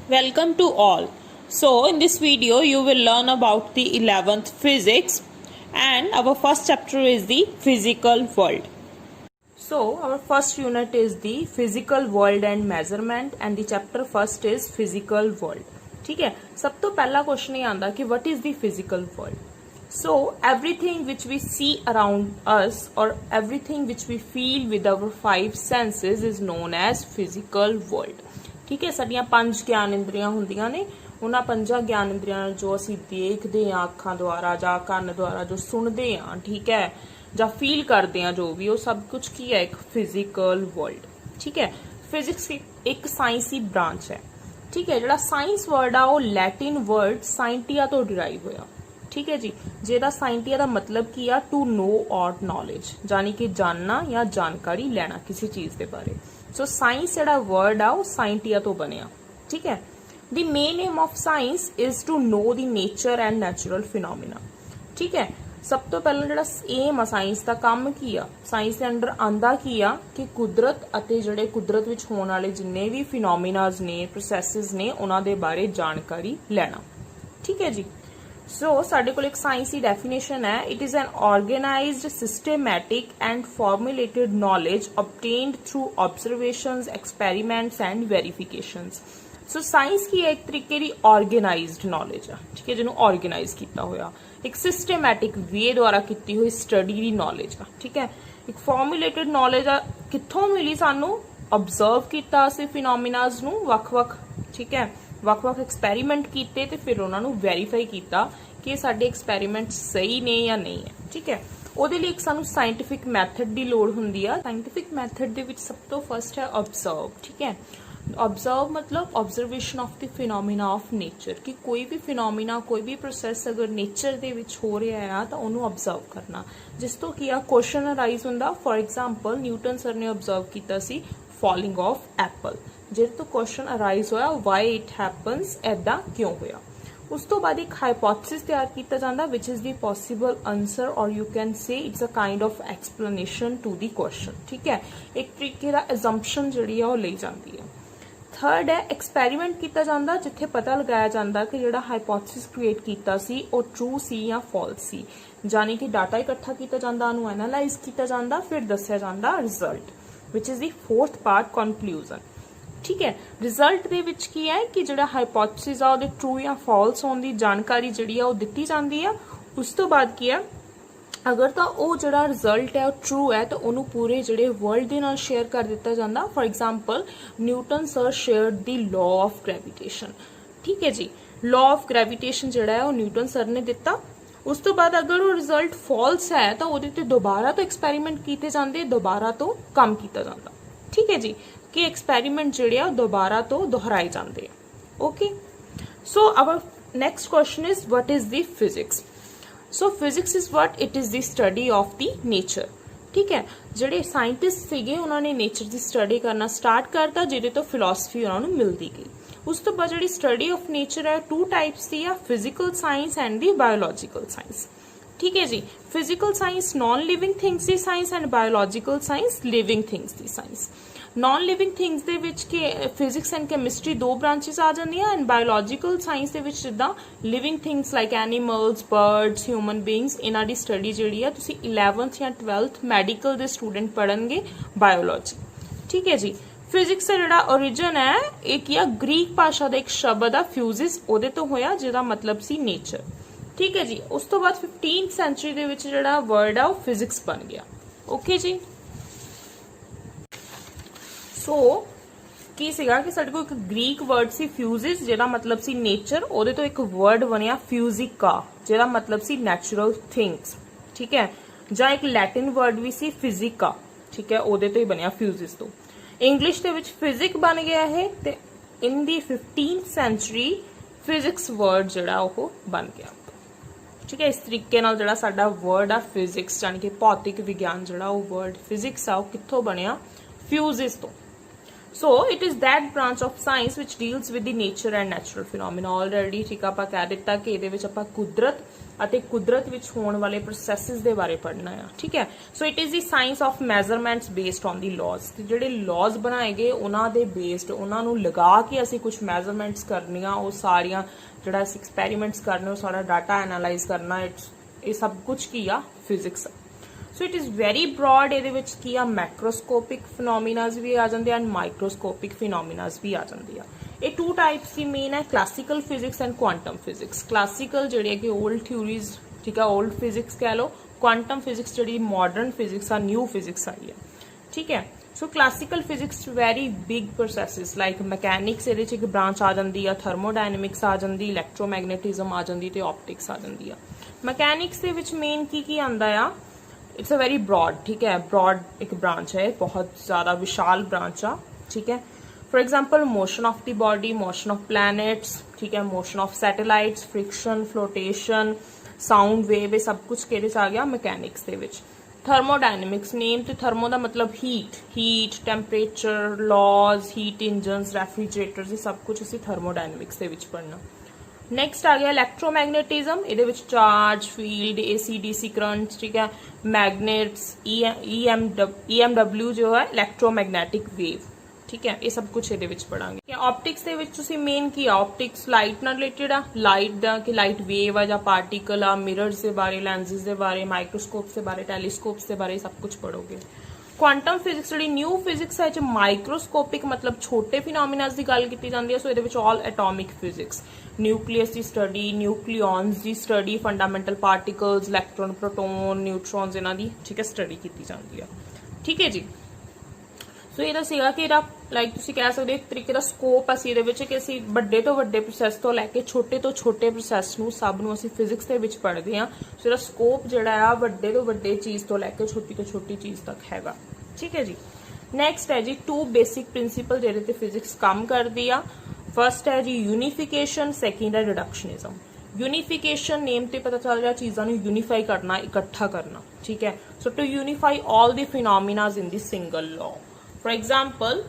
Welcome to all. So in this video you will learn about the 11th physics and our first chapter is the physical world. So our first unit is the physical world and measurement and the chapter first is physical world. ठीक है, सब तो पहला question ही आंदा कि what is the physical world? So everything which we see around us or everything which we feel with our five senses is known as physical world. ठीक है, साडियां पंज ज्ञान इंद्रियां हुंदियां ने, उन्हां पंजां ज्ञान इंद्रियां जो असीं देखदे हां अखां द्वारा जां कंन द्वारा जो सुणदे हां, ठीक है, जां फील करदे हां, जो भी वो सब कुछ की है एक फिजिकल वर्ल्ड. ठीक है, फिजिक्स एक साइंसी ब्रांच है. ठीक है, जिहड़ा साइंस वर्ड आ वो लैटिन वर्ड साइंटिया तो डिराइव होया. ठीक है जी, जेदा साइंटिया का मतलब की आ टू नो और नॉलेज, यानी कि जानना या जानकारी लेना किसी चीज के बारे. सो साइंस जिहड़ा वर्ड आ वो साइंटिया तो बनिया. ठीक है, the main aim of science is to know the nature and natural phenomena. ठीक है, सब तो पहला जिहड़ा एम आ साइंस का काम की आ, साइंस के अंडर आंदा की आ कि कुदरत अते जिहड़े कुदरत विच होण वाले जिन्ने भी फिनोमिनाज ने प्रोसैसेस ने उन्हां दे बारे जानकारी लेना. ठीक है जी, सो साडे कोल एक साइंसी डेफिनेशन है. It is an organised systematic and formulated knowledge obtained through observations experiments and verifications. So science की एक तरीके की ऑर्गेनाइज्ड नॉलेज है. ठीक है, जिन्होंने ऑर्गेनाइज किया होया एक सिस्टमैटिक वे द्वारा की हुई स्टडी की नॉलेज आ. ठीक है, एक फॉर्मुलेटेड नॉलेज आ कित्थों मिली सानू, ऑब्जर्व किया असीं फिनोमिनाज नू वख-वख. ठीक है, वख-वख एक्सपेरीमेंट कीते ते फिर उन्हां नू वेरीफाई किया कि साडे एक्सपेरीमेंट सही ने या नहीं है. ठीक है, ਉਹਦੇ ਲਈ ਇੱਕ ਸਾਨੂੰ ਸਾਇੰਟਿਫਿਕ ਮੈਥਡ ਦੀ ਲੋੜ ਹੁੰਦੀ ਆ. ਸਾਇੰਟਿਫਿਕ ਮੈਥਡ ਦੇ ਵਿੱਚ ਸਭ ਤੋਂ ਫਸਟ ਹੈ ऑब्जर्व. ठीक है, ऑब्जर्व मतलब observation of the phenomena of nature, कि कोई भी फिनोमिना कोई भी प्रोसैस अगर नेचर ਦੇ ਵਿੱਚ ਹੋ ਰਿਹਾ ਹੈ ਤਾਂ ਉਹਨੂੰ ऑब्जर्व करना, जिस तो ਕੀ ਆ क्वेश्चन अराइज ਹੁੰਦਾ. फॉर एग्जांपल न्यूटन सर ने ऑब्जर्व ਕੀਤਾ ਸੀ फॉलिंग ऑफ एप्पल, ਜਿਹਦੇ ਤੋਂ क्वेश्चन अराइज होया वाई इट हैपन्स, ऐदा क्यों होया. उस तो बाद एक हाइपोथेसिस तैयार किया जाता which is the possible answer और you can say it's a kind of explanation to the question. ठीक है, एक तरीके का एजम्पशन जी ली जाती है. थर्ड है एक्सपेरीमेंट किया जाता, जिथे पता लगाया जाता कि जो हाइपोथेसिस क्रिएट किया वो ट्रू सी या फॉल्स सी, यानी कि डाटा इकट्ठा किया जाता, एनालाइज किया जाता, फिर दसिया जाता result which is the fourth part conclusion. ठीक है, रिजल्ट दे विच की है कि जो हाइपोथेसिस आ वो ट्रू या फॉल्स होने की जानकारी जी दी जाती है. उस तो बाद की है अगर तो वो जो रिजल्ट है ट्रू है तो उन्होंने पूरे जोड़े वर्ल्ड के नाल शेयर कर दिता जाता. For example Newton sir share the law of gravitation. ठीक है जी, लॉ ऑफ ग्रेविटेशन जोड़ा है वो न्यूटन सर ने दिता. उस तो बाद अगर वो रिजल्ट फॉल्स है तो वो दोबारा तो एक्सपेरीमेंट किए जाते, दोबारा तो काम किया जाता. ठीक है जी, कि एक्सपेरीमेंट जोड़े दोबारा तो दोहराए जाते. Okay, so our next question is what is the physics. So physics is what it is the study of the nature. ठीक है, जोड़े साइंटिस्ट सीगे उन्होंने नेचर की स्टडी करना स्टार्ट करता, जिहदे तो फिलोसफी उन्होंने मिलती गई. उस तो बाद जिहड़ी स्टडी ऑफ नेचर है टू टाइप्स की है, physical science and the biological science. ठीक है जी, physical science non living things की science and biological science living things की साइंस. नॉन लिविंग थिंग्स दे विच के फिजिक्स एंड कैमिस्ट्री दो ब्रांचेस आ जांदियां एंड बायोलॉजिकल साइंस दे विच जिद्दां living things like animals, birds, human beings, इन्हां दी स्टडी जिहड़ी है तुसीं 11th या 12th मैडिकल दे स्टूडेंट पढ़नगे बायोलॉजी. ठीक है जी, फिजिक्स का जिहड़ा ओरिजिन है एक या ग्रीक भाषा का एक शब्द आ फ्यूजिस, उहदे तो होया जिहदा मतलब सी नेचर. ठीक है जी, उस तो बाद 15th सेंचुरी दे विच जिहड़ा वर्ड आ फिजिक्स बन गया. ओके जी, सो की सीगा कि साडे कोल एक ग्रीक वर्ड सी फ्यूजिस जिहदा मतलब सी नेचर, उहदे तो एक वर्ड बनिया फ्यूजिका जिहदा मतलब सी नैचुरल थिंग्स. ठीक है, जां एक लैटिन वर्ड भी सी फिजिका. ठीक है, उहदे तो ही बनिया फ्यूजिस तो. इंग्लिश दे विच फिजिक बन गया है ते इन दी 15th सेंचुरी फिजिक्स वर्ड जिहड़ा ओह बन गया. ठीक है, इस तरीके नाल जिहड़ा साडा वर्ड आ फिजिक्स यानी कि भौतिक विज्ञान जिहड़ा वो वर्ड फिजिक्स आ वो कित्थों बनिया, फ्यूजिस तो. So it is that branch of science which deals with the nature and natural phenomena already ठीक आपां कह दिता कि इहदे विच आपां कुदरत ਅਤੇ ਕੁਦਰਤ ਵਿੱਚ ਹੋਣ ਵਾਲੇ ਪ੍ਰੋਸੈਸਿਸ ਦੇ ਬਾਰੇ ਪੜ੍ਹਨਾ ਆ ਠੀਕ ਹੈ so it is the science of measurements based on the laws ਤੇ ਜਿਹੜੇ ਲਾਜ਼ ਬਣਾਏ ਗਏ ਉਹਨਾਂ ਦੇ ਬੇਸਡ ਉਹਨਾਂ ਨੂੰ ਲਗਾ ਕੇ ਅਸੀਂ ਕੁਝ ਮੈਜ਼ਰਮੈਂਟਸ ਕਰਨੀਆਂ ਉਹ ਸਾਰੀਆਂ ਜਿਹੜਾ ਅਸੀਂ ਐਕਸਪੈਰੀਮੈਂਟਸ ਕਰਨੇ ਉਹ ਸਾਰਾ ਡਾਟਾ ਐਨਾਲਾਈਜ਼ ਕਰਨਾ ਇਹ ਸਭ ਕੁਝ ਕੀ ਆ physics so it is very broad ਇਹਦੇ ਵਿੱਚ ਕੀ ਆ ਮੈਕਰੋਸਕੋਪਿਕ ਫਿਨੋਮੀਨਾਸ ਵੀ ਆ ਜਾਂਦੇ ਹਨ ਮਾਈਕਰੋਸਕੋਪਿਕ ਫਿਨੋਮੀਨਾਸ ਵੀ ਆ ਜਾਂਦੀ ਆ ਇਹ टू टाइप्स की मेन है classical physics and quantum physics classical जी कि ओल्ड थ्योरीज ठीक है ओल्ड फिजिक्स कह लो क्वांटम फिजिक्स जी मॉडर्न फिजिक्स आ न्यू फिजिक्स आई है ठीक है so classical physics very big processes like mechanics ये एक ब्रांच आ जाती है थर्मोडायनेमिक्स आ जाती इलैक्ट्रोमैगनेटिज्म आ जाती तो ऑप्टिक्स आ जाती है मैकेनिक्स के विच मेन की आंदा आ इट्स अ वेरी ब्रॉड ठीक है ब्रॉड एक ब्रांच है बहुत ज़्यादा विशाल ब्रांच आ ठीक है for example motion of the body motion of planets ठीक है motion of satellites friction flotation sound wave ये सब कुछ किहदे च आ गया मैकेनिक्स दे विच थर्मोडायनेमिक्स नेम तो थर्मो का मतलब heat temperature laws heat engines refrigerators ये सब कुछ असीं थर्मोडायनेमिक्स दे विच पढ़ना नैक्सट आ गया इलैक्ट्रोमैगनेटिज्म ये charge field AC DC current ठीक है मैगनेट्स EMW जो है इलैक्ट्रोमैगनेटिक वेव ठीक है ये सब कुछ ये पढ़ांगे ऑप्टिक्स के मेन की ऑप्टिक्स लाइट नाल रिलेटेड आ लाइट दा कि लाइट वेव आ जां पार्टिकल आ मिरर्स के बारे लैंसेस के बारे माइक्रोस्कोप्स के बारे टेलीस्कोप्स के बारे सब कुछ पढ़ोगे क्वांटम फिजिक्स जी न्यू फिजिक्स है माइक्रोस्कोपिक मतलब छोटे फिनोमिनास की गल की जाती है सो ये ऑल एटॉमिक फिजिक्स न्यूक्लियस की स्टडी न्यूक्लियॉन्स की study fundamental particles electron proton neutrons इन्हां दी ठीक है स्टडी की जाती है ठीक है जी सो ये सीगा कि लाइक तुसीं कह सकते एक तरीके का स्कोप असीं इहदे विच कि असीं वड्डे तो वड्डे प्रोसैस तो लैके छोटे तो छोटे प्रोसैस नूं सब नूं असीं फिजिक्स दे विच पढ़दे हां सो इहदा स्कोप जिहड़ा आ वड्डे तो वड्डे चीज़ तो लैके छोटी तो छोटी चीज़ तक हैगा ठीक है जी नैक्सट है जी 2 बेसिक प्रिंसीपल जिहदे ते फिजिक्स काम करदी आ फर्स्ट है जी यूनीफिकेशन सैकेंड है रिडक्शनिज्म यूनीफिकेशन नेम ते पता चल रहा चीज़ां नूं यूनीफाई करना इकट्ठा करना ठीक है so to unify all the phenomenas in the single law for example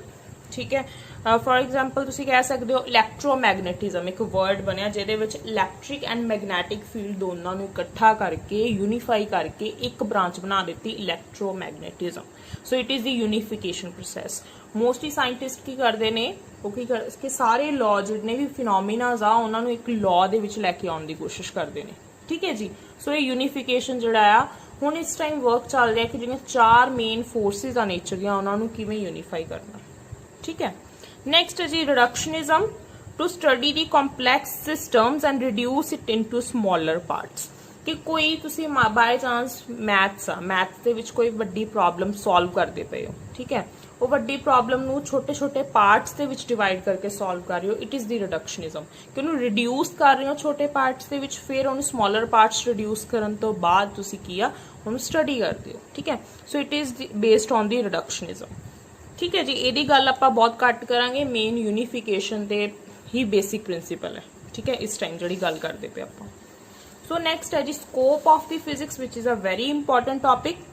ठीक है फॉर एग्जाम्पल तुसीं कह सकते हो इलैक्ट्रोमैगनेटिज्म एक वर्ड बनया जिहदे विच इलैक्ट्रिक एंड मैगनैटिक फील्ड दोनों नूं इकट्ठा करके यूनीफाई करके एक ब्रांच बना दी electromagnetism so it is the unification process mostly scientist की करते हैं वो कि सारे लॉ जितने भी फिनोमिनाज आ उन्होंने एक लॉ दे विच लैके आउण दी कोशिश करते हैं ठीक है जी सो ये यूनीफिकेशन जिहड़ा आ हुण इस टाइम वर्क चल रहा है कि जिहड़ियां 4 मेन फोर्सिस आ नेचर दियां उन्हां नूं किवें यूनीफाई करना ठीक है नैक्सट है जी reductionism to study the complex systems and reduce it into smaller parts कि कोई तुसीं बाय चांस मैथ्स दे विच कोई वड्डी प्रॉब्लम सॉल्व करदे पे हो ठीक है वो वड्डी प्रॉब्लम नूं छोटे छोटे पार्ट्स दे विच डिवाइड करके सॉल्व कर रहे हो इट इज़ द रिडक्शनिज्म कि उन्होंने रिड्यूस कर रहे हो छोटे पार्ट्स दे विच फिर उन्होंने स्मॉलर पार्ट्स रिड्यूस करन तो बाद तुसीं की आ उन्होंने स्टडी करते हो ठीक है सो it is based on the reductionism ठीक है जी यदी गल आपां बहुत घट करांगे मेन यूनीफिकेशन दे ही बेसिक प्रिंसीपल है ठीक है इस टाइम जिहड़ी गल करदे पे आपां सो नैक्सट है जी scope of the physics which is a very important topic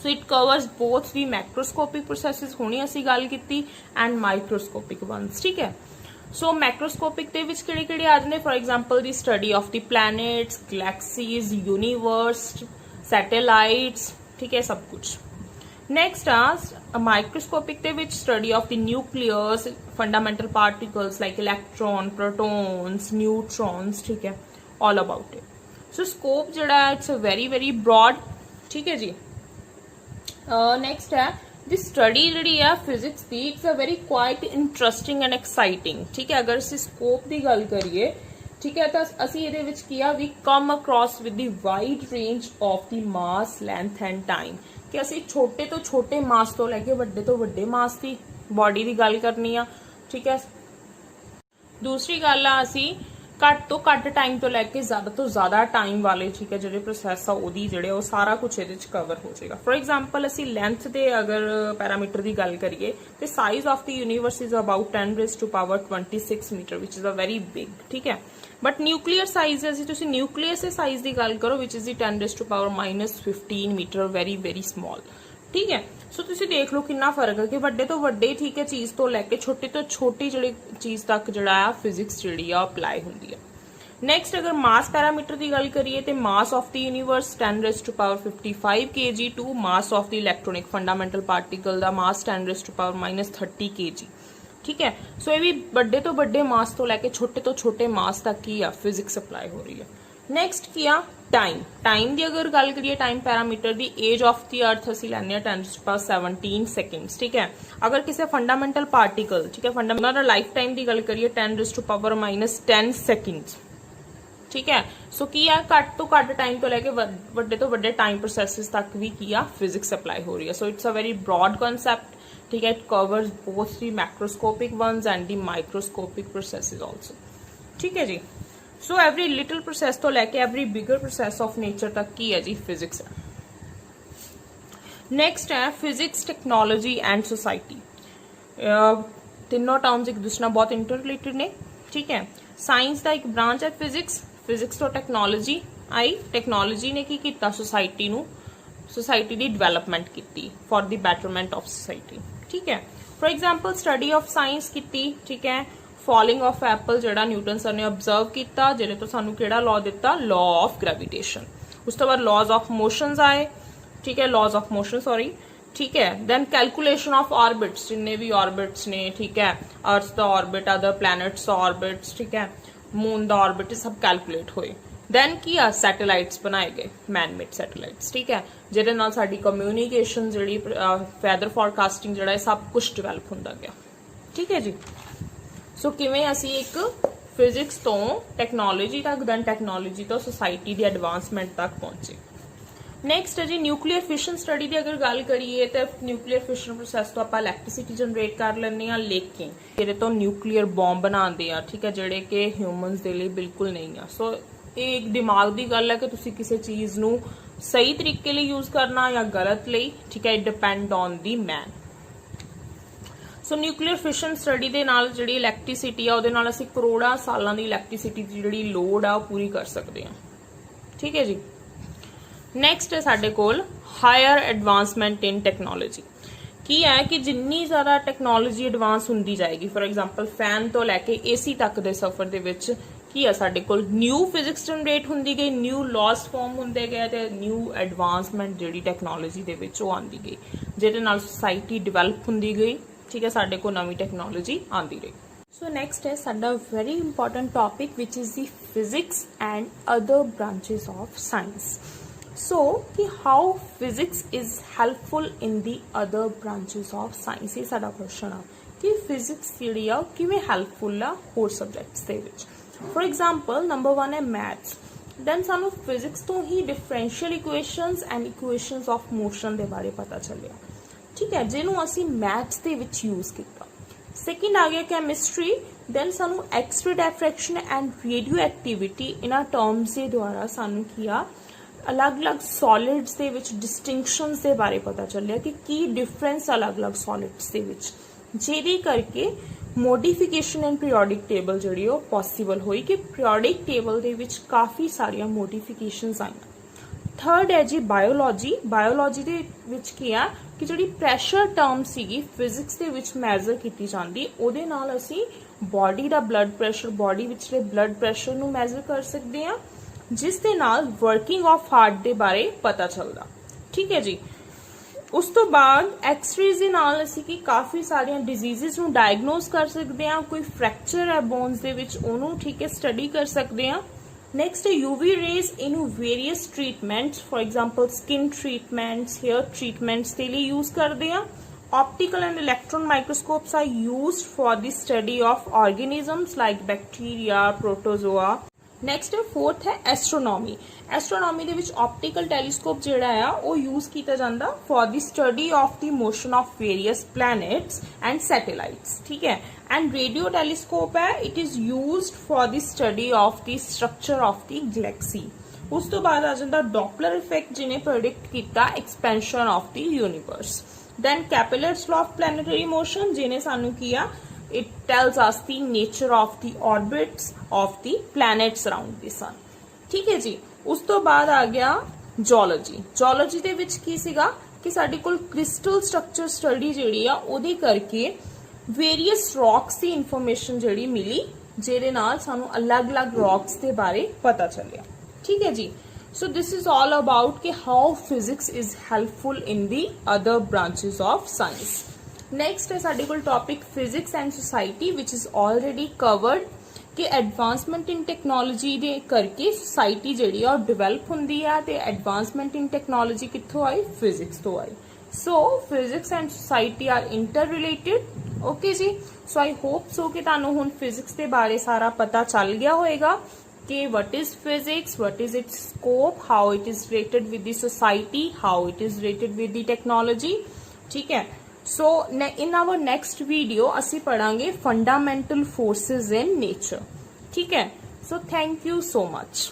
so it covers both the macroscopic processes होनी असी गल कीती एंड माइक्रोस्कोपिक वंस ठीक है सो मैक्रोस्कोपिक दे विच किहड़े-किहड़े आ जांदे for example the study of the planets galaxies universe satellites ठीक है सब कुछ नैक्सट आ माइक्रोस्कोपिक दे विच study of the nucleus fundamental particles like electron protons neutrons ठीक है all about it so scope जिहड़ा it's a very very broad ठीक है जी नैक्सट है दी स्टडी जी है फिजिक्स की it's a very quite interesting and exciting ठीक है अगर असीं स्कोप की गल करिए ठीक है तो असीं इहदे विच किया we come across with the wide range of the mass length and time कि असीं छोटे तो छोटे मास तो लैके वड्डे तो वड्डे मास की बॉडी की गल करनी आ ठीक है दूसरी गल आ असीं घट तो घट टाइम तो लैके ज्यादा टाइम वाले ठीक है जो प्रोसैस आ ओदी जिहड़े वो सारा कुछ ये कवर हो जाएगा फॉर एग्जाम्पल असी लेंथ के अगर पैरामीटर की गल करिए तो size of the universe is about 10⁻26 metre which is a very big ठीक है बट न्यूक्लियर साइज असी न्यूक्लियस के साइज की गल करो which is the 10⁻⁻15 metre very very small ठीक है। सो तुसीं देख लो कितना फर्क है कि वड्डे तो वड्डे ठीक है चीज़ तो लैके छोटे तो छोटी जिहड़ी चीज़ तक जिहड़ा आ फिजिक्स जिहड़ी आ अप्लाई हुंदी है। नैक्सट अगर मास पैरामीटर की गल करिए तो mass of the universe 10⁻55 kg to mass of the electronic fundamental particle दा मास 10⁻−30 kg। ठीक है। सो ये भी बड़े तो बड़े मास तो लैके छोटे तो छोटे मास तक की आ फिजिक्स अप्लाई हो रही है। नैक्सट की आ टाइम। टाइम की अगर गल करिए टाइम पैरामीटर की एज ऑफ द अर्थ असीं लैंदे आ 10⁻17 सेकेंड्स। ठीक है। अगर किसी फंडामेंटल पार्टिकल ठीक है फंडामेंटल लाइफ टाइम की गल करिए 10⁻−10 सेकेंड्स। ठीक है। सो की है घट तो घट टाइम तो लैके वड्डे तो वड्डे टाइम प्रोसैसिस तक भी की आ फिजिक्स अप्लाई हो रही है। So it's a very broad concept. ठीक है। It covers both the macroscopic ones and the microscopic processes also. ठीक है जी। सो एवरी लिटिल प्रोसेस तो लैके every bigger process of nature तक की है जी फिजिक्स है। नेक्स्ट है फिजिक्स टेक्नोलॉजी एंड सोसाइटी। तीनों टर्म्स एक दूसरे बहुत इंटर रिलेटेड ने। ठीक है। साइंस का एक ब्रांच है फिजिक्स। फिजिक्स तो टेक्नोलॉजी आई। टेक्नोलॉजी ने की किया सोसाइटी नू सोसाइटी की डिवेलपमेंट की for the betterment of society. ठीक है। For example study of science की। ठीक है। फॉलिंग ऑफ एप्पल जड़ा न्यूटन सर ने ऑब्जर्व किया जिहदे तो सानू किहड़ा लॉ दिता लॉ ऑफ ग्रेविटेशन। उस तो बाद लॉज ऑफ मोशंस आए। ठीक है। Laws of motion sorry. ठीक है। देन कैलकुलेशन ऑफ ऑर्बिट्स जिन्ने भी ऑर्बिट्स ने। ठीक है। अर्थ दा ऑर्बिट अदर प्लैनेट्स दा ऑर्बिट्स। ठीक है। मून दा ऑर्बिट सब कैलकुलेट होए। देन की आ सैटेलाइट्स बनाए गए मैन मेड सैटेलाइट्स। ठीक है। जिहदे नाल साडी कम्यूनीकेशन जिहड़ी वैदर फॉरकास्टिंग जिहड़ा सब कुछ डिवेलप हुंदा गया। ठीक है जी। सो किवें असी एक फिजिक्स तो टैक्नोलॉजी तक दैन टैक्नोलॉजी तो सोसाइटी की एडवांसमेंट तक पहुंचे। नैक्सट है जी न्यूक्लीयर फिशन स्टडी की अगर गल करिए तो न्यूक्लीयर फिशन प्रोसैस तो आप इलैक्ट्रिसिटी जनरेट कर लें लेकिन ये तो न्यूक्लीयर बॉम्ब बनाते हैं। ठीक है। जोड़े कि ह्यूमनस के लिए बिल्कुल नहीं है। सो ये एक दिमाग की गल है कि तुसी किसी चीज़ नू सही तरीके लिए यूज करना या गलत लिए। ठीक है। It depend on the man. So nuclear fission study के नाल जिहड़ी इलैक्ट्रिसिटी आ उहदे नाल असीं करोड़ां सालां दी इलैक्ट्रिसिटी दी जिहड़ी लोड आ पूरी कर सकते हैं। ठीक है जी। नैक्सट है साडे कोल हायर एडवांसमेंट इन टैक्नोलॉजी। की है कि जिन्नी ज़्यादा टैक्नोलॉजी एडवांस हुंदी जाएगी फॉर एग्जाम्पल फैन तो लैके AC तक के सफर दे विच की है साडे कोल न्यू फिजिक्स जनरेट हुंदी गई न्यू लॉस फॉर्म हुंदे गए ते न्यू एडवांसमेंट जिहड़ी टैक्नोलॉजी दे विच ओह आंदी गई जिहदे नाल सोसाइटी डिवेलप हुंदी गई। ठीक है। साडे को नवी टैक्नोलॉजी आंदी रही। सो नैक्सट है साडा very important topic which is the physics and other branches of science. So कि how physics is helpful in the other branches of science ये साडा क्वेश्चन आ कि फिजिक्स जिहड़ी आ किवें हैल्पफुल आ होर सब्जैक्ट्स दे विच। फॉर एग्जाम्पल नंबर 1 है मैथ्स। दैन सानू फिजिक्स तो ही differential equations and equations of motion के बारे पता चलिया। ठीक है। जिन्हों असी मैथ्स के विच यूज किया। सैकेंड आ गया केमिस्ट्री। दैन सानू X ray diffraction and radioactivity इन्हां टर्म्स के द्वारा सानू किया अलग अलग सॉलिड्स के विच डिस्टिंक्शंस के बारे पता चलिया कि की डिफरेंस अलग अलग सॉलिड्स के विच जिहदे करके मोडिफिकेशन एंड पीरियोडिक टेबल जिहड़ी वो पॉसिबल हुई कि पीरियोडिक टेबल के विच काफ़ी सारिया मोडिफिकेशंस आईयां। थर्ड है जी बायोलॉजी। बायोलॉजी दे विच की है कि जिहड़ी प्रैशर टर्म सीगी फिजिक्स दे विच मैजर की जाती उहदे नाल असीं बॉडी दा blood pressure body which they blood pressure नूं मैजर कर सकते हैं जिस दे नाल वर्किंग ऑफ हार्ट दे बारे पता चलदा। ठीक है जी। उस तो बाद एक्सरेज दे नाल असीं की काफ़ी सारिया डिजीज़ नूं डायग्नोज कर सकते हैं। कोई फ्रैक्चर है बोन्स दे विच उहनूं ठीक है स्टडी कर सकते हैं। नेक्स्ट है UV rays in various treatments for example skin treatments hair treatments के लिए यूज करते हैं। Optical and electron microscopes are used for the study of organisms like bacteria protozoa. Next है फोर्थ है एस्ट्रोनॉमी। एस्ट्रोनॉमी दे विच optical telescope जिहड़ा है वो यूज किया जाता for the study of the motion of various planets and satellites. ठीक है। एंड रेडियो टेलीस्कोप है it is used for the study of the structure of the galaxy. उस तो बाद आ जाता डॉपलर इफेक्ट जिन्हें प्रोडिक्ट किया expansion of the universe. Then Kepler's law of planetary motion जिन्हें सानू किया it tells us the nature of the orbits of the planets around the sun। ठीक है जी। उस तो बाद आ गया जोलॉजी। जोलॉजी दे विच की सीगा कि साडे कोल क्रिस्टल स्ट्रक्चर स्टडी जिहड़ी आ ओहदे करके वेरीअस रॉक्स की इन्फॉर्मेशन जिहड़ी मिली, जिहदे नाल सानू अलग अलग रॉक्स के बारे पता चलिया। ठीक है जी। So this is all about कि how physics is helpful in the other branches of science. Next है साडे कोल topic physics and society which is already covered कि एडवांसमेंट इन टैक्नोलॉजी दे करके सोसाइटी जिहड़ी आ डिवेलप हुंदी है ते एडवांसमेंट इन टैक्नोलॉजी कित्थों आई, फिजिक्स तो आई। सो physics and society are interrelated. Okay जी। सो आई होप सो कि तुहानू हुण फिजिक्स के बारे सारा पता चल गया होएगा कि what is physics, what is it's scope, how it is related with the society, how it is related with the technology. ठीक है। सो इन आवर नेक्स्ट वीडियो असी पढ़ांगे फंडामेंटल फोर्सेस इन नेचर। ठीक है। So thank you so much.